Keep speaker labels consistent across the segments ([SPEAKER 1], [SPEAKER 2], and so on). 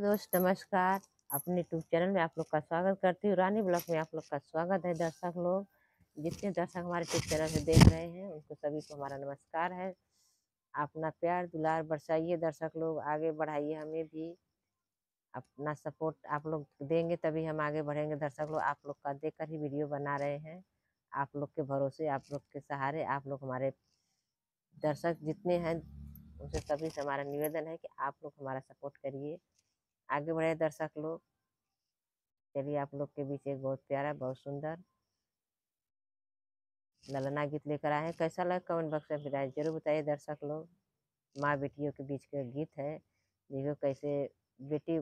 [SPEAKER 1] दोस्त नमस्कार। अपने यूट्यूब चैनल में आप लोग का स्वागत करती हूँ। रानी ब्लॉग में आप लोग का स्वागत है। दर्शक लोग, जितने दर्शक हमारे यूट्यूब चैनल से देख रहे हैं उनको सभी को हमारा नमस्कार है। अपना प्यार दुलार बरसाइए दर्शक लोग, आगे बढ़ाइए। हमें भी अपना सपोर्ट आप लोग देंगे तभी हम आगे बढ़ेंगे। दर्शक लोग, आप लोग का देखकर ही वीडियो बना रहे हैं। आप लोग के भरोसे, आप लोग के सहारे, आप लोग हमारे दर्शक जितने हैं उनसे सभी से हमारा निवेदन है कि आप लोग हमारा सपोर्ट करिए, आगे बढ़े दर्शक लोग। चलिए, आप लोग के बीच एक बहुत प्यारा, बहुत सुंदर ललना गीत लेकर आए हैं। कैसा लगा कमेंट बॉक्स में राय जरूर बताइए दर्शक लोग। माँ बेटियों के बीच का गीत है, देखो कैसे बेटी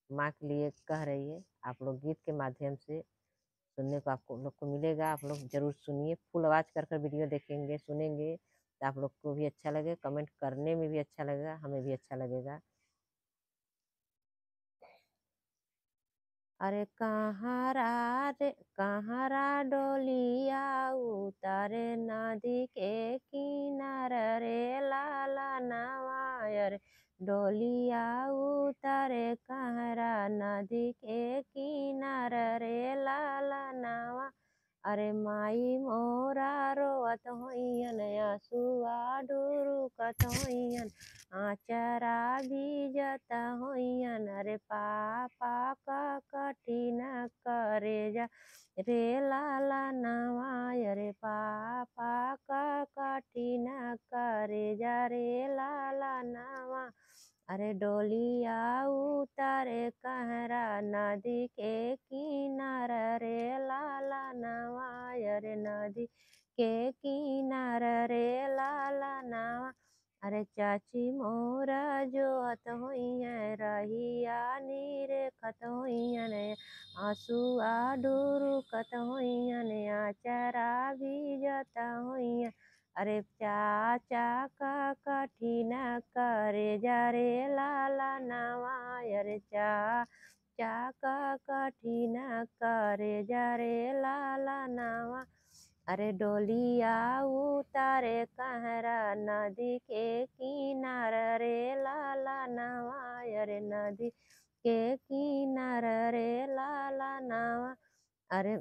[SPEAKER 1] माँ के लिए कह रही है। आप लोग गीत के माध्यम से सुनने को आपको लोग को मिलेगा। आप लोग जरूर सुनिए, फुल आवाज़ कर कर वीडियो देखेंगे सुनेंगे तो आप लोग को भी अच्छा लगे, कमेंट करने में भी अच्छा लगेगा, हमें भी अच्छा लगेगा। अरे कहारा डोलिया उतारे नदी के किनार रे लाला नवा। अरे डोलिया उतारे कहारा नदी के किनार रे लाला नवा। अरे माई मोरा रोवत होइयन आंसुआ ढुरुकत होइयन, आचरा भीजत होइयन। अरे पापा का कठिन करेजा रे लाला नवा। अरे पापा का कठिन करेजा रे लाला नवा। अरे डोलिया उतारे कहरा नदी के किनार रे लाला नवा। अरे नदी के किनार रे लाला नवा। अरे चाची मोरा जो हत होइए रहिया नीरे खत होइयन, आंसुआ ढुरुकत होइयन, आचरा भीजत होइयन। अरे चाचा का कठिन करेजा रे लाला नवा। अरे चाचा का कठिन करेजा रे लाला नवा। अरे डोलिया उतारे कहरा नदी के किनार रे लाला नवा। अरे नदी के किनार रे लाला नवा। अरे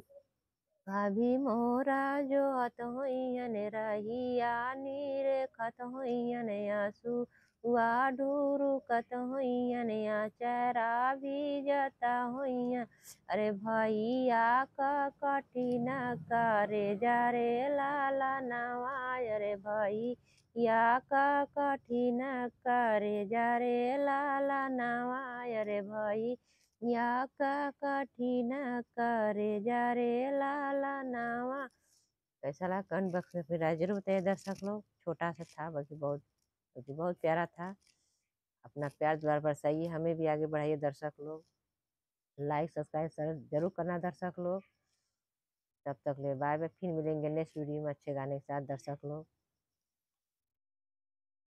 [SPEAKER 1] भाभी मोरा जो हत होइयन रहिया नीरे खत होइयन, आंसू वा ढुरुकत होइयन, आचरा भीजत होइयन। अरे भैया का कठिन करेजा रे लाला नवा। अरे भैया का कठिन करेजा रे लाला नवा। अरे भैया का कठिन करेजा रे लाला नवा। कैसा लगा कमेंट बॉक्स में फिर राय जरूर बताइए दर्शक लोग। छोटा सा था बाकी बहुत प्यारा था। अपना प्यार दुलार बरसाइए, हमें भी आगे बढ़ाइए दर्शक लोग। लाइक सब्सक्राइब जरूर करना दर्शक लोग। तब तक ले बाय बाय, फिर मिलेंगे नेक्स्ट वीडियो में अच्छे गाने के साथ दर्शक लोग।